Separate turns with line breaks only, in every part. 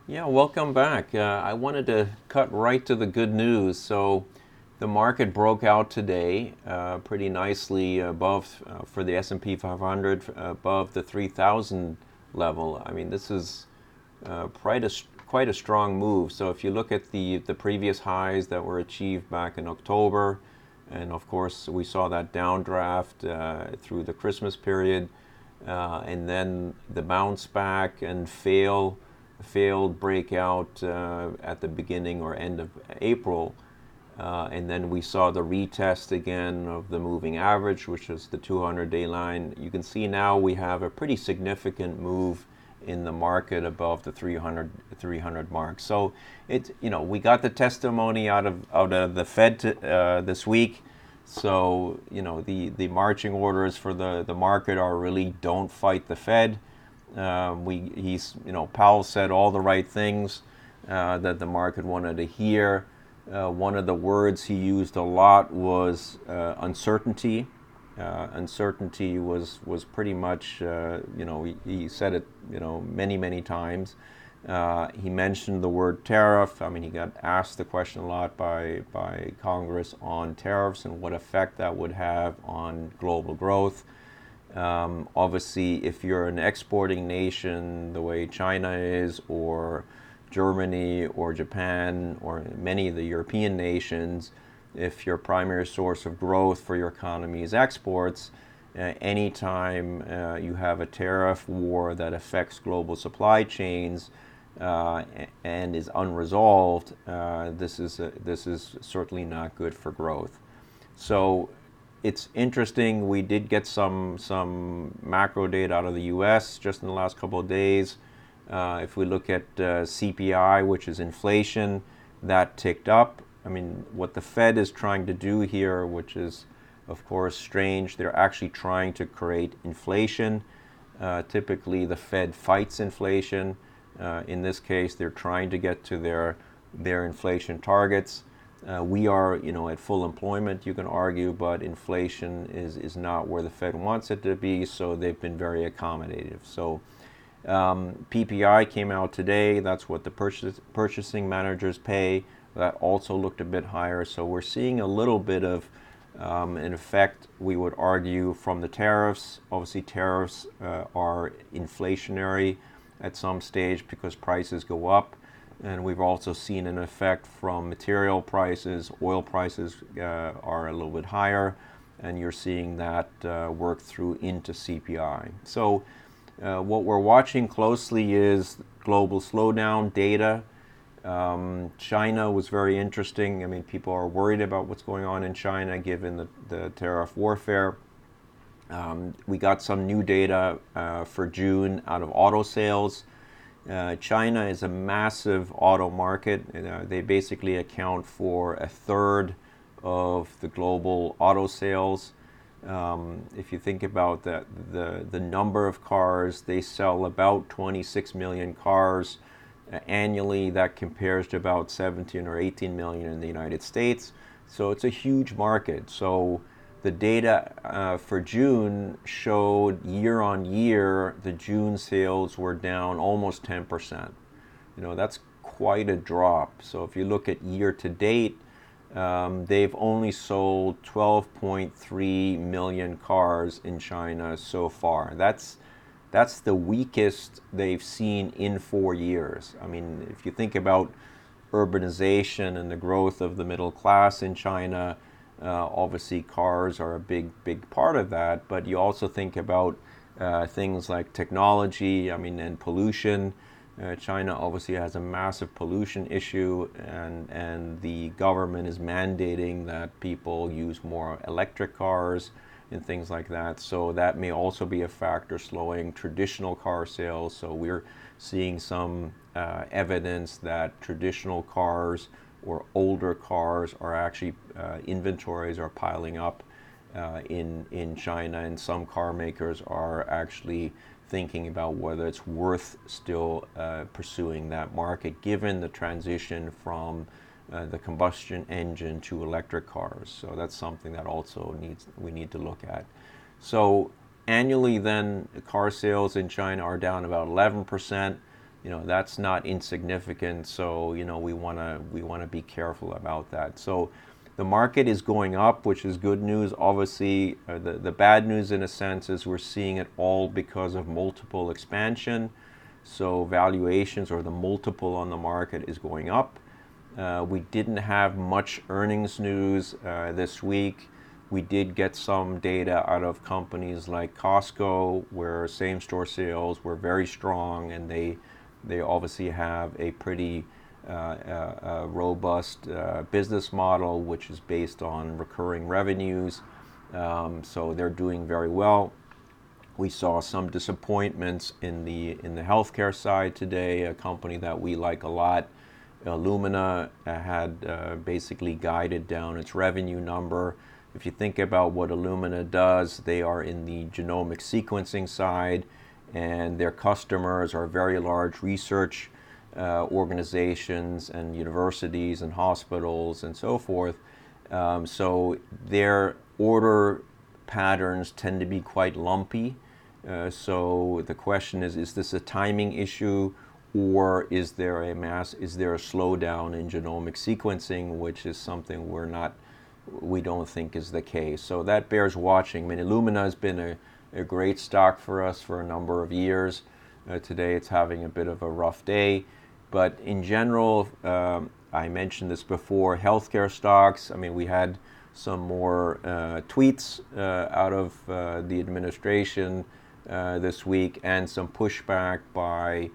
Yeah, welcome back. I wanted to cut right to the good news. So the market broke out today pretty nicely above for the S&P 500 above the 3,000 level. I mean, this is quite a strong move. So if you look at the previous highs that were achieved back in October, and of course we saw that downdraft through the Christmas period, and then the bounce back and failed breakout at the beginning or end of April. And then we saw the retest again of the moving average, which is the 200-day line. You can see now we have a pretty significant move in the market above the 300 mark. So we got the testimony out of the Fed this week. So the marching orders for the market are really don't fight the Fed. Powell said all the right things that the market wanted to hear. One of the words he used a lot was uncertainty. Uncertainty was pretty much, he said it, many times. He mentioned the word tariff. I mean, he got asked the question a lot by Congress on tariffs and what effect that would have on global growth. Obviously, if you're an exporting nation the way China is, or Germany, or Japan, or many of the European nations, if your primary source of growth for your economy is exports, anytime you have a tariff war that affects global supply chains and is unresolved, this is certainly not good for growth. So it's interesting. We did get some macro data out of the U.S. just in the last couple of days. If we look at CPI, which is inflation, that ticked up. I mean, what the Fed is trying to do here, which is, of course, strange, they're actually trying to create inflation. Typically, the Fed fights inflation. In this case, they're trying to get to their inflation targets. We are, at full employment, you can argue, but inflation is not where the Fed wants it to be, so they've been very accommodative. So PPI came out today. That's what the purchasing managers pay. That also looked a bit higher. So we're seeing a little bit of an effect, we would argue, from the tariffs. Obviously, tariffs are inflationary at some stage because prices go up. And we've also seen an effect from material prices. Oil prices are a little bit higher, and you're seeing that work through into CPI. So what we're watching closely is global slowdown data. China was very interesting. I mean, people are worried about what's going on in China given the tariff warfare. We got some new data for June out of auto sales. China is a massive auto market. They basically account for a third of the global auto sales. If you think about the number of cars, they sell about 26 million cars annually. That compares to about 17 or 18 million in the United States. So it's a huge market. So the data for June showed year on year, the June sales were down almost 10%. That's quite a drop. So if you look at year to date, they've only sold 12.3 million cars in China so far. That's the weakest they've seen in 4 years. I mean, if you think about urbanization and the growth of the middle class in China, obviously cars are a big part of that, but you also think about things like technology, and pollution. China obviously has a massive pollution issue, and the government is mandating that people use more electric cars and things like that. So that may also be a factor slowing traditional car sales. So we're seeing some evidence that traditional cars or older cars are actually, inventories are piling up in China, and some car makers are actually thinking about whether it's worth still pursuing that market given the transition from the combustion engine to electric cars. So that's something that also we need to look at. So annually then, car sales in China are down about 11%. that's not insignificant. So we want to be careful about that. So the market is going up, which is good news. Obviously, the bad news in a sense is we're seeing it all because of multiple expansion. So valuations, or the multiple on the market, is going up. We didn't have much earnings news this week. We did get some data out of companies like Costco, where same-store sales were very strong, and they obviously have a pretty robust business model, which is based on recurring revenues. So they're doing very well. We saw some disappointments in the healthcare side today. A company that we like a lot, Illumina, had basically guided down its revenue number. If you think about what Illumina does, they are in the genomic sequencing side, and their customers are very large research organizations and universities and hospitals and so forth. So their order patterns tend to be quite lumpy. So the question is this a timing issue, or is there a slowdown in genomic sequencing, which is something we don't think is the case. So that bears watching. I mean, Illumina has been a great stock for us for a number of years. Today it's having a bit of a rough day. But in general, I mentioned this before, healthcare stocks, I mean, we had some more tweets out of the administration this week, and some pushback by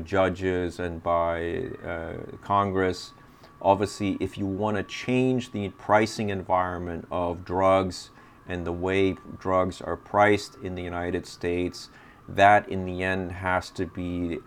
judges and by Congress. Obviously, if you want to change the pricing environment of drugs and the way drugs are priced in the United States, that in the end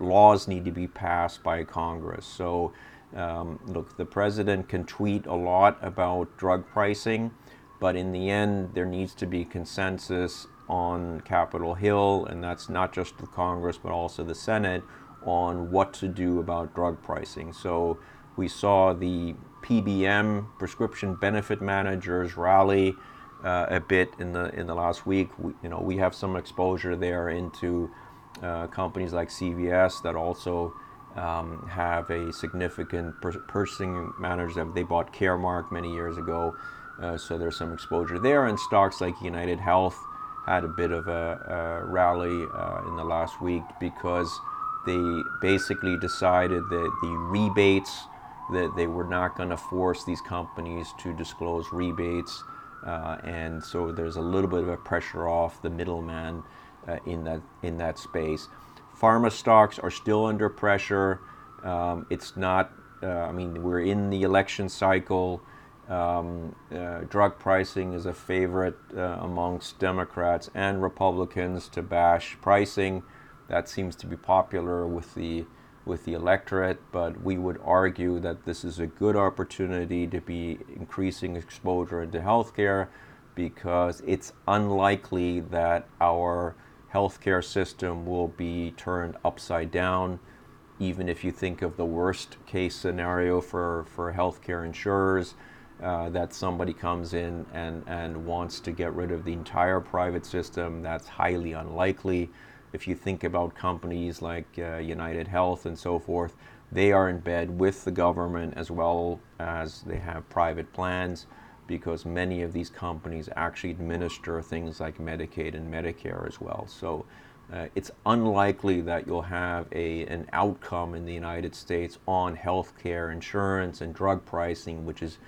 laws need to be passed by Congress. So look, the president can tweet a lot about drug pricing, but in the end there needs to be consensus on Capitol Hill, and that's not just the Congress but also the Senate, on what to do about drug pricing. So we saw the PBM, prescription benefit managers, rally a bit in the last week. We have some exposure there into companies like CVS that also have a significant purchasing manager. They bought Caremark many years ago, so there's some exposure there. And stocks like United Health had a bit of a rally in the last week because they basically decided that the rebates, that they were not going to force these companies to disclose rebates, and so there's a little bit of a pressure off the middleman in that space. Pharma stocks are still under pressure. It's not. I mean, we're in the election cycle. Drug pricing is a favorite amongst Democrats and Republicans to bash pricing. That seems to be popular with the electorate, but we would argue that this is a good opportunity to be increasing exposure into healthcare, because it's unlikely that our healthcare system will be turned upside down. Even if you think of the worst case scenario for healthcare insurers, that somebody comes in and wants to get rid of the entire private system, that's highly unlikely. If you think about companies like United Health and so forth, they are in bed with the government as well as they have private plans, because many of these companies actually administer things like Medicaid and Medicare as well. So it's unlikely that you'll have an outcome in the United States on healthcare insurance and drug pricing, which is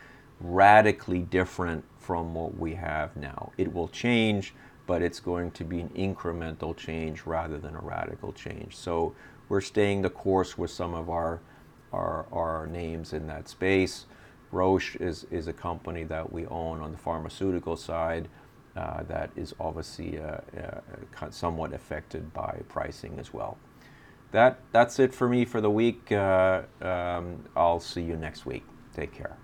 radically different from what we have now. It will change, but it's going to be an incremental change rather than a radical change. So we're staying the course with some of our names in that space. Roche is a company that we own on the pharmaceutical side that is obviously somewhat affected by pricing as well. That's it for me for the week. I'll see you next week. Take care.